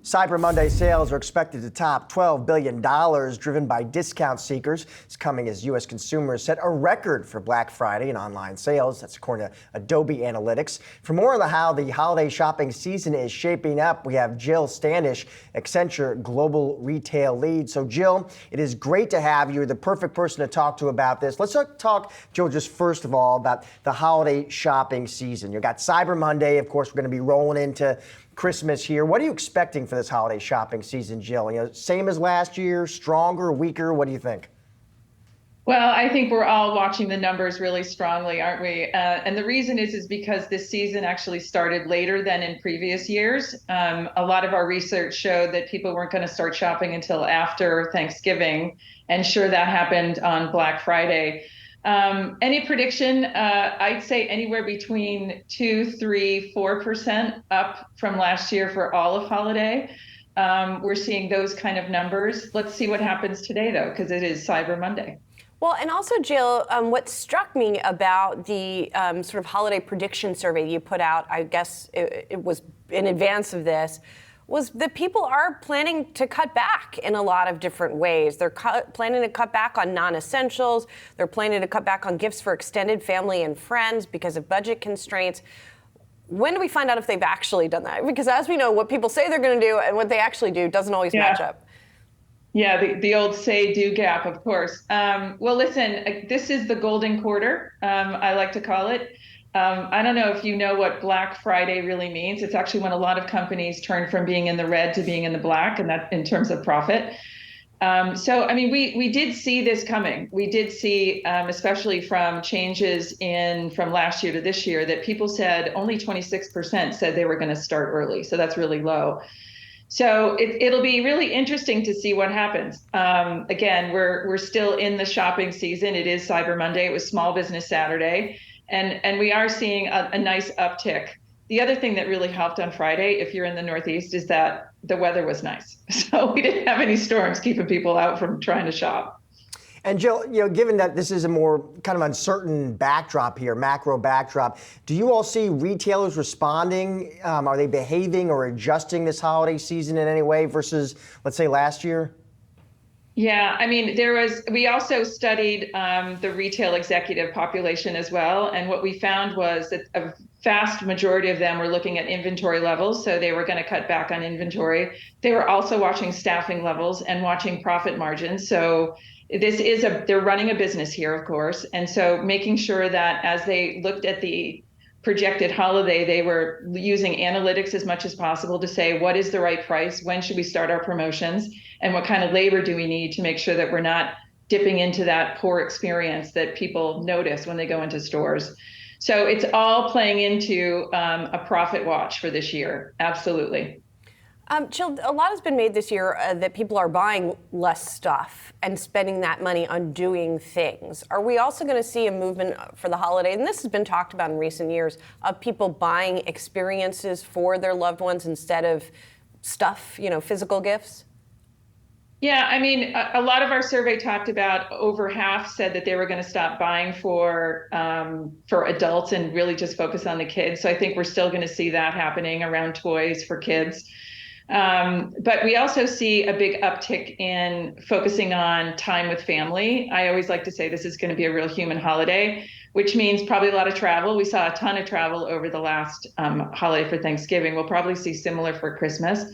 Cyber Monday sales are expected to top $12 billion, driven by discount seekers. It's coming as U.S. consumers set a record for Black Friday in online sales. That's according to Adobe Analytics. For more on how the holiday shopping season is shaping up, we have Jill Standish, Accenture Global Retail Lead. So, Jill, it is great to have you. You're the perfect person to talk to about this. Let's talk, Jill, just first of all, about the holiday shopping season. You've got Cyber Monday. Of course, we're going to be rolling into Christmas here. What are you expecting for this holiday shopping season, Jill? Same as last year, stronger, weaker? What do you think? Well, I think we're all watching the numbers really strongly, aren't we? And the reason is because this season actually started later than in previous years. A lot of our research showed that people weren't going to start shopping until after Thanksgiving, and sure, that happened on Black Friday. Any prediction? I'd say anywhere between 2, 3, 4% up from last year for all of holiday. We're seeing those kind of numbers. Let's see what happens today, though, because it is Cyber Monday. Well, and also, Jill, what struck me about the sort of holiday prediction survey you put out, I guess it was in advance of this, was that people are planning to cut back in a lot of different ways. They're planning to cut back on non-essentials. They're planning to cut back on gifts for extended family and friends because of budget constraints. When do we find out if they've actually done that? Because as we know, what people say they're going to do and what they actually do doesn't always match up. Yeah, the old say-do gap, of course. Well, listen, this is the golden quarter, I like to call it. I don't know if you know what Black Friday really means. It's actually when a lot of companies turn from being in the red to being in the black, and that in terms of profit. So, I mean, we did see this coming. We did see, especially from changes from last year to this year, that people said only 26% said they were going to start early. So that's really low. So it'll be really interesting to see what happens. Again, we're still in the shopping season. It is Cyber Monday. It was Small Business Saturday. And we are seeing a nice uptick. The other thing that really helped on Friday, if you're in the Northeast, is that the weather was nice. So we didn't have any storms keeping people out from trying to shop. And Jill, given that this is a more kind of uncertain backdrop here, macro backdrop, do you all see retailers responding? Are they behaving or adjusting this holiday season in any way versus, let's say, last year? Yeah, I mean, we also studied the retail executive population as well. And what we found was that a vast majority of them were looking at inventory levels. So they were going to cut back on inventory. They were also watching staffing levels and watching profit margins. So they're running a business here, of course. And so making sure that as they looked at the projected holiday, they were using analytics as much as possible to say, what is the right price? When should we start our promotions? And what kind of labor do we need to make sure that we're not dipping into that poor experience that people notice when they go into stores? So it's all playing into a profit watch for this year. Absolutely. Jill, a lot has been made this year that people are buying less stuff and spending that money on doing things. Are we also going to see a movement for the holiday, and this has been talked about in recent years, of people buying experiences for their loved ones instead of stuff, physical gifts? Yeah, I mean, a lot of our survey talked about over half said that they were going to stop buying for adults and really just focus on the kids. So I think we're still going to see that happening around toys for kids. But we also see a big uptick in focusing on time with family. I always like to say this is going to be a real human holiday, which means probably a lot of travel. We saw a ton of travel over the last holiday for Thanksgiving. We'll probably see similar for Christmas.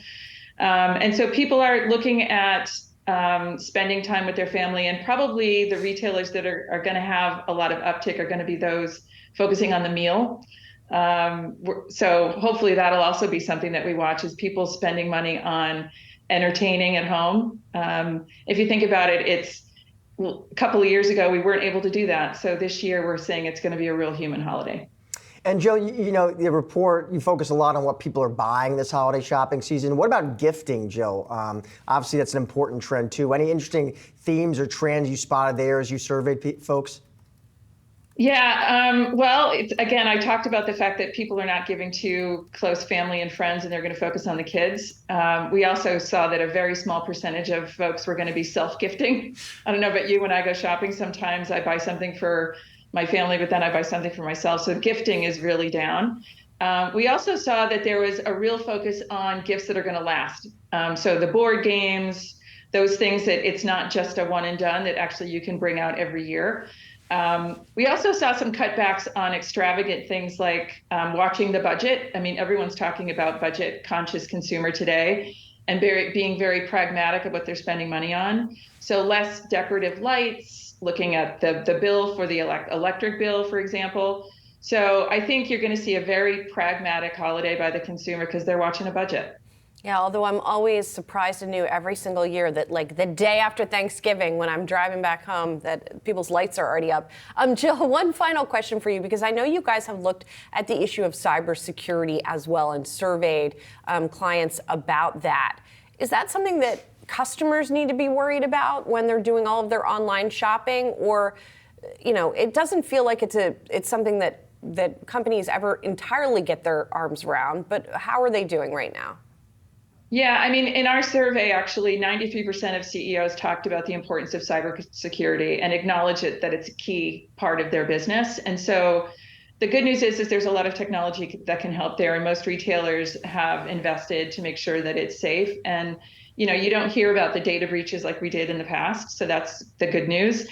And so people are looking at spending time with their family, and probably the retailers that are going to have a lot of uptick are going to be those focusing on the meal. So hopefully that'll also be something that we watch, is people spending money on entertaining at home. If you think about it, a couple of years ago, we weren't able to do that. So this year we're saying it's going to be a real human holiday. And Jill, the report, you focus a lot on what people are buying this holiday shopping season. What about gifting, Jill? Obviously, that's an important trend too. Any interesting themes or trends you spotted there as you surveyed folks? Yeah, well, again, I talked about the fact that people are not giving to close family and friends, and they're going to focus on the kids. We also saw that a very small percentage of folks were going to be self-gifting. I don't know about you, when I go shopping, sometimes I buy something for my family, but then I buy something for myself. So gifting is really down. We also saw that there was a real focus on gifts that are going to last. So the board games, those things that it's not just a one and done, that actually you can bring out every year. We also saw some cutbacks on extravagant things like watching the budget. I mean, everyone's talking about budget conscious consumer today and being very pragmatic of what they're spending money on. So less decorative lights, looking at the bill for the electric bill, for example. So I think you're going to see a very pragmatic holiday by the consumer because they're watching a budget. Yeah, although I'm always surprised anew every single year that, like, the day after Thanksgiving, when I'm driving back home, that people's lights are already up. Jill, one final question for you, because I know you guys have looked at the issue of cybersecurity as well and surveyed clients about that. Is that something that customers need to be worried about when they're doing all of their online shopping? Or, you know, it doesn't feel like it's something that companies ever entirely get their arms around, but how are they doing right now? Yeah, I mean, in our survey, actually, 93% of CEOs talked about the importance of cybersecurity and acknowledge that it's a key part of their business. And so the good news is there's a lot of technology that can help there, and most retailers have invested to make sure that it's safe. And, you know, you don't hear about the data breaches like we did in the past, so that's the good news.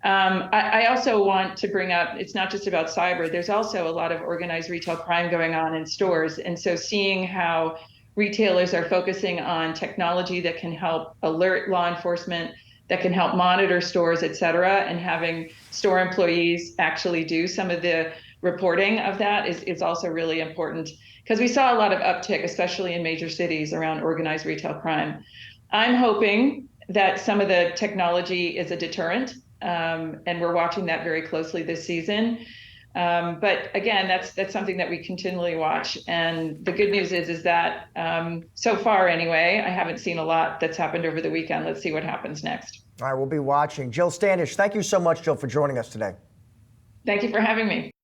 I also want to bring up, it's not just about cyber, there's also a lot of organized retail crime going on in stores. And so seeing how retailers are focusing on technology that can help alert law enforcement, that can help monitor stores, et cetera, and having store employees actually do some of the reporting of that is also really important, because we saw a lot of uptick, especially in major cities, around organized retail crime. I'm hoping that some of the technology is a deterrent, and we're watching that very closely this season. But again, that's something that we continually watch. And the good news is that so far anyway, I haven't seen a lot that's happened over the weekend. Let's see what happens next. All right, we'll be watching. Jill Standish, thank you so much, Jill, for joining us today. Thank you for having me.